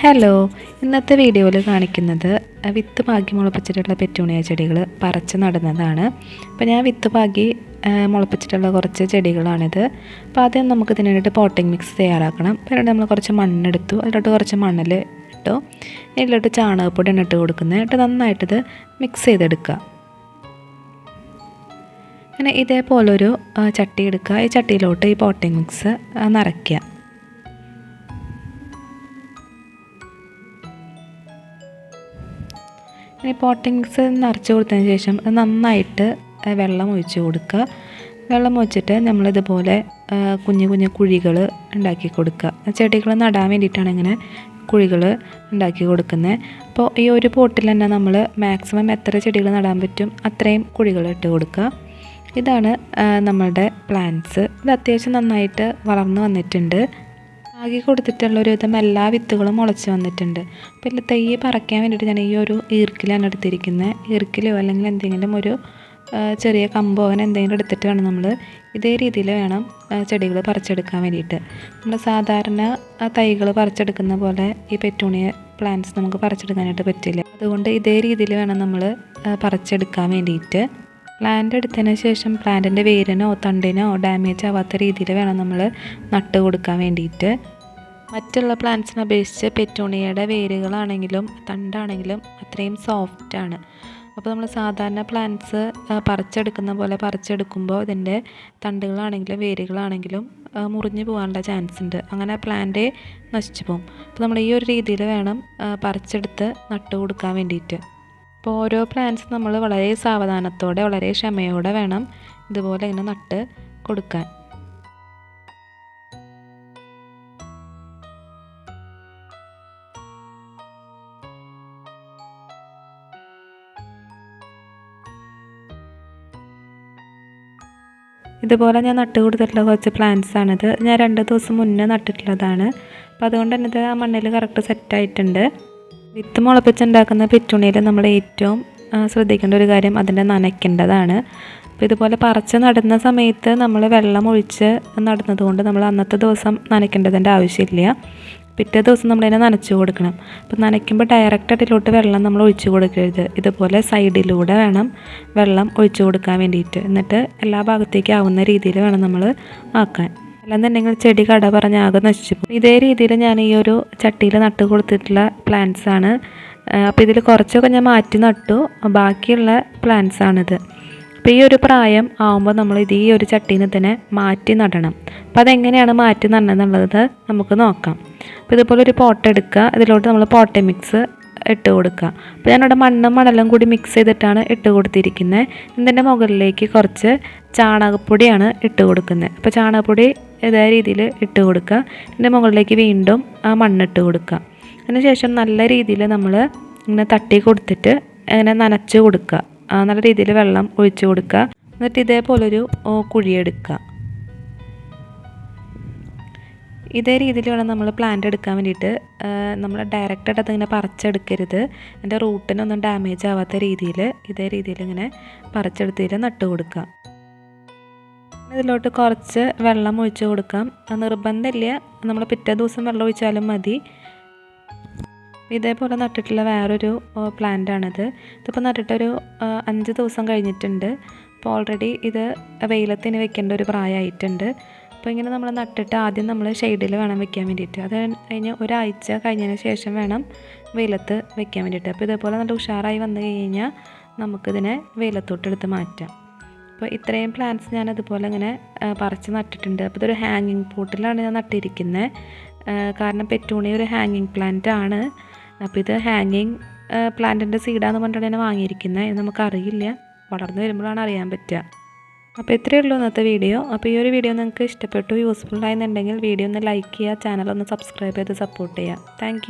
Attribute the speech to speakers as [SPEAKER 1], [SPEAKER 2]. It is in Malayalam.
[SPEAKER 1] ഹലോ, ഇന്നത്തെ വീഡിയോയിൽ കാണിക്കുന്നത് വിത്ത് പാകി മുളപ്പിച്ചിട്ടുള്ള പെറ്റൂണിയ ചെടികൾ പറിച്ച് നടുന്നതാണ്. അപ്പോൾ ഞാൻ വിത്ത് പാകി മുളപ്പിച്ചിട്ടുള്ള കുറച്ച് ചെടികളാണിത്. അപ്പോൾ ആദ്യം നമുക്ക് ഇതിന് വേണ്ടിയിട്ട് പോട്ടിംഗ് മിക്സ് തയ്യാറാക്കണം. പിന്നീട് നമ്മൾ കുറച്ച് മണ്ണെടുത്തു, അതിലോട്ട് കുറച്ച് മണ്ണിൽ ഇട്ടു, ഇതിലോട്ട് ചാണകപ്പൊടിയാണ് ഇട്ട് കൊടുക്കുന്നത്. എന്നിട്ട് നന്നായിട്ടിത് മിക്സ് ചെയ്തെടുക്കുക. അങ്ങനെ ഇതേപോലൊരു ചട്ടി എടുക്കുക. ഈ ചട്ടിയിലോട്ട് ഈ പോട്ടിംഗ് മിക്സ് നിറയ്ക്കുക. ഇനി പോട്ടിംഗ് മിക്സ് നിറച്ച് കൊടുത്തതിന് ശേഷം അത് നന്നായിട്ട് വെള്ളം ഒഴിച്ച് കൊടുക്കുക. വെള്ളം ഒഴിച്ചിട്ട് നമ്മളിതുപോലെ കുഞ്ഞു കുഞ്ഞു കുഴികൾ ഉണ്ടാക്കി കൊടുക്കുക. ചെടികൾ നടാൻ വേണ്ടിയിട്ടാണ് ഇങ്ങനെ കുഴികൾ ഉണ്ടാക്കി കൊടുക്കുന്നത്. അപ്പോൾ ഈ ഒരു പോട്ടിൽ തന്നെ നമ്മൾ മാക്സിമം എത്ര ചെടികൾ നടാൻ പറ്റും അത്രയും കുഴികൾ ഇട്ട് കൊടുക്കുക. ഇതാണ് നമ്മളുടെ പ്ലാന്റ്സ്. ഇത് അത്യാവശ്യം നന്നായിട്ട് വളർന്നു വന്നിട്ടുണ്ട്. ആകെ കൊടുത്തിട്ടുള്ളൊരു വിധം എല്ലാ വിത്തുകളും മുളച്ച് വന്നിട്ടുണ്ട്. അപ്പോൾ ഇതിൽ തൈ പറിക്കാൻ വേണ്ടിയിട്ട് ഞാൻ ഈ ഒരു ഈർക്കിലാണ് എടുത്തിരിക്കുന്നത്. ഈർക്കിലോ അല്ലെങ്കിൽ എന്തെങ്കിലും ഒരു ചെറിയ കമ്പോ അങ്ങനെ എന്തെങ്കിലും എടുത്തിട്ട് വേണം നമ്മൾ ഇതേ രീതിയിൽ വേണം ചെടികൾ പറിച്ചെടുക്കാൻ വേണ്ടിയിട്ട്. നമ്മൾ സാധാരണ തൈകൾ പറിച്ചെടുക്കുന്ന പോലെ ഈ പെറ്റൂണിയ പ്ലാന്റ്സ് നമുക്ക് പറിച്ചെടുക്കാനായിട്ട് പറ്റില്ല. അതുകൊണ്ട് ഇതേ രീതിയിൽ വേണം നമ്മൾ പറിച്ചെടുക്കാൻ വേണ്ടിയിട്ട്. പ്ലാന്റ് എടുത്തതിന് ശേഷം പ്ലാന്റിൻ്റെ വേരിനോ തണ്ടിനോ ഡാമേജ് ആവാത്ത രീതിയിൽ വേണം നമ്മൾ നട്ട് കൊടുക്കാൻ വേണ്ടിയിട്ട്. മറ്റുള്ള പ്ലാന്റ്സിനെ അപേക്ഷിച്ച് പെറ്റൂണിയയുടെ വേരുകളാണെങ്കിലും തണ്ടാണെങ്കിലും അത്രയും സോഫ്റ്റാണ്. അപ്പോൾ നമ്മൾ സാധാരണ പ്ലാന്റ്സ് പറിച്ചെടുക്കുന്ന പോലെ പറിച്ചെടുക്കുമ്പോൾ ഇതിൻ്റെ തണ്ടുകളാണെങ്കിലും വേരുകളാണെങ്കിലും മുറിഞ്ഞു പോകാനുള്ള ചാൻസ് ഉണ്ട്. അങ്ങനെ പ്ലാന്റ് നശിച്ചു പോകും. അപ്പോൾ നമ്മൾ ഈ ഒരു രീതിയിൽ വേണം പറിച്ചെടുത്ത് നട്ട് കൊടുക്കാൻ വേണ്ടിയിട്ട്. അപ്പോൾ ഓരോ പ്ലാന്റ്സ് നമ്മൾ വളരെ സാവധാനത്തോടെ വളരെ ക്ഷമയോടെ വേണം ഇതുപോലെ ഇങ്ങനെ നട്ട് കൊടുക്കാൻ. ഇതുപോലെ ഞാൻ നട്ട് കൊടുത്തിട്ടുള്ള കുറച്ച് പ്ലാന്റ്സ് ആണിത്. ഞാൻ 2 ദിവസം മുന്നേ നട്ടിട്ടുള്ളതാണ്. അപ്പോൾ അതുകൊണ്ട് തന്നെ ഇത് ആ മണ്ണിൽ കറക്റ്റ് സെറ്റായിട്ടുണ്ട്. വിത്ത് മുളപ്പിച്ചുണ്ടാക്കുന്ന പെറ്റൂണിയയിൽ നമ്മൾ ഏറ്റവും ശ്രദ്ധിക്കേണ്ട ഒരു കാര്യം അതിൻ്റെ നനയ്ക്കേണ്ടതാണ്. അപ്പോൾ ഇതുപോലെ പറിച്ച് നടുന്ന സമയത്ത് നമ്മൾ വെള്ളം ഒഴിച്ച് നടുന്നത് കൊണ്ട് നമ്മൾ അന്നത്തെ ദിവസം നനയ്ക്കേണ്ടതിൻ്റെ ആവശ്യമില്ല. പിറ്റേ ദിവസം നമ്മളതിനെ നനച്ച് കൊടുക്കണം. അപ്പോൾ നനയ്ക്കുമ്പോൾ ഡയറക്റ്റ് അതിലോട്ട് വെള്ളം നമ്മൾ ഒഴിച്ചു കൊടുക്കരുത്. ഇതുപോലെ സൈഡിലൂടെ വേണം വെള്ളം ഒഴിച്ചു കൊടുക്കാൻ വേണ്ടിയിട്ട്. എന്നിട്ട് എല്ലാ ഭാഗത്തേക്കും ആവുന്ന രീതിയിൽ വേണം നമ്മൾ ആക്കാൻ. അല്ലെന്നുണ്ടെങ്കിൽ ചെടി കട പറഞ്ഞ് ആകെ നശിച്ചു പോകും. ഇതേ രീതിയിൽ ഞാൻ ഈ ഒരു ചട്ടിയിൽ നട്ട് കൊടുത്തിട്ടുള്ള പ്ലാന്റ്സ് ആണ്. അപ്പോൾ ഇതിൽ കുറച്ചൊക്കെ ഞാൻ മാറ്റി നട്ടു, ബാക്കിയുള്ള പ്ലാന്റ്സ് ആണിത്. അപ്പോൾ ഈ ഒരു പ്രായം ആകുമ്പോൾ നമ്മൾ ഈ ഒരു ചട്ടിയിൽ നിന്ന് തന്നെ മാറ്റി നടണം. അപ്പോൾ അതെങ്ങനെയാണ് മാറ്റി നടണമെന്നുള്ളത് നമുക്ക് നോക്കാം. അപ്പോൾ ഇതുപോലെ ഒരു പോട്ട് എടുക്കുക, ഇതിലോട്ട് നമ്മൾ പോട്ടിംഗ് മിക്സ് ഇട്ട് കൊടുക്കുക. അപ്പോൾ ഞാനിവിടെ മണ്ണും മണലും കൂടി മിക്സ് ചെയ്തിട്ടാണ് ഇട്ട് കൊടുത്തിരിക്കുന്നത്. ഇതിൻ്റെ മുകളിലേക്ക് കുറച്ച് ചാണകപ്പൊടിയാണ് ഇട്ട് കൊടുക്കുന്നത്. അപ്പോൾ ചാണകപ്പൊടി ഇതേ രീതിയിൽ ഇട്ട് കൊടുക്കുക. ഇതിൻ്റെ മുകളിലേക്ക് വീണ്ടും ആ മണ്ണിട്ട് കൊടുക്കുക. അതിനുശേഷം നല്ല രീതിയിൽ നമ്മൾ ഇങ്ങനെ തട്ടി കൊടുത്തിട്ട് ഇങ്ങനെ നനച്ച് കൊടുക്കുക. നല്ല രീതിയിൽ വെള്ളം ഒഴിച്ച് കൊടുക്കുക. എന്നിട്ട് ഇതേപോലൊരു കുഴിയെടുക്കുക. ഇതേ രീതിയിൽ വേണം നമ്മൾ പ്ലാന്റ് എടുക്കാൻ വേണ്ടിയിട്ട്. നമ്മൾ ഡയറക്റ്റായിട്ട് അതിങ്ങനെ പറിച്ചെടുക്കരുത്. അതിൻ്റെ റൂട്ടിനൊന്നും ഡാമേജ് ആവാത്ത രീതിയിൽ ഇതേ രീതിയിൽ ഇങ്ങനെ പറിച്ചെടുത്തിട്ട് നട്ട് കൊടുക്കുക. ഇതിലോട്ട് കുറച്ച് വെള്ളം ഒഴിച്ച് കൊടുക്കാം. നിർബന്ധമില്ല, നമ്മൾ പിറ്റേ ദിവസം വെള്ളം ഒഴിച്ചാലും മതി. ഇതേപോലെ നട്ടിട്ടുള്ള വേറൊരു പ്ലാന്റാണിത്. ഇതിപ്പോൾ നട്ടിട്ടൊരു 5 ദിവസം കഴിഞ്ഞിട്ടുണ്ട്. അപ്പോൾ ഓൾറെഡി ഇത് വെയിലത്തിന് വെക്കേണ്ട ഒരു പ്രായമായിട്ടുണ്ട്. അപ്പോൾ ഇങ്ങനെ നമ്മൾ നട്ടിട്ട് ആദ്യം നമ്മൾ ഷെയ്ഡിൽ വേണം വെക്കാൻ വേണ്ടിയിട്ട്. അത് കഴിഞ്ഞ് ഒരാഴ്ച കഴിഞ്ഞതിന് ശേഷം വേണം വെയിലത്ത് വെക്കാൻ വേണ്ടിയിട്ട്. അപ്പോൾ ഇതേപോലെ നല്ല ഉഷാറായി വന്നു കഴിഞ്ഞാൽ നമുക്കിതിനെ വെയിലത്തോട്ടെടുത്ത് മാറ്റാം. അപ്പോൾ ഇത്രയും പ്ലാന്റ്സ് ഞാൻ അതുപോലെ ഇങ്ങനെ പറിച്ച് നട്ടിട്ടുണ്ട്. അപ്പോൾ ഇതൊരു ഹാങ്ങിങ് പോട്ടിലാണ് ഞാൻ നട്ടിരിക്കുന്നത്. കാരണം പെറ്റൂണിയ ഒരു ഹാങ്ങിങ് പ്ലാന്റ് ആണ്. അപ്പോൾ ഇത് ഹാങ്ങിങ് പ്ലാന്റിൻ്റെ സീഡാന്ന് പറഞ്ഞിട്ടാണ് ഞാൻ വാങ്ങിയിരിക്കുന്നത്. ഇത് നമുക്കറിയില്ല, വളർന്നു വരുമ്പോഴാണ് അറിയാൻ പറ്റുക. അപ്പോൾ ഇത്രയേ ഉള്ളൂ ഇന്നത്തെ വീഡിയോ. അപ്പോൾ ഈ ഒരു വീഡിയോ നിങ്ങൾക്ക് ഇഷ്ടപ്പെട്ടു, യൂസ്ഫുൾ ആയെന്നുണ്ടെങ്കിൽ വീഡിയോ ഒന്ന് ലൈക്ക് ചെയ്യുക, ചാനൽ ഒന്ന് സബ്സ്ക്രൈബ് ചെയ്ത് സപ്പോർട്ട് ചെയ്യുക. താങ്ക്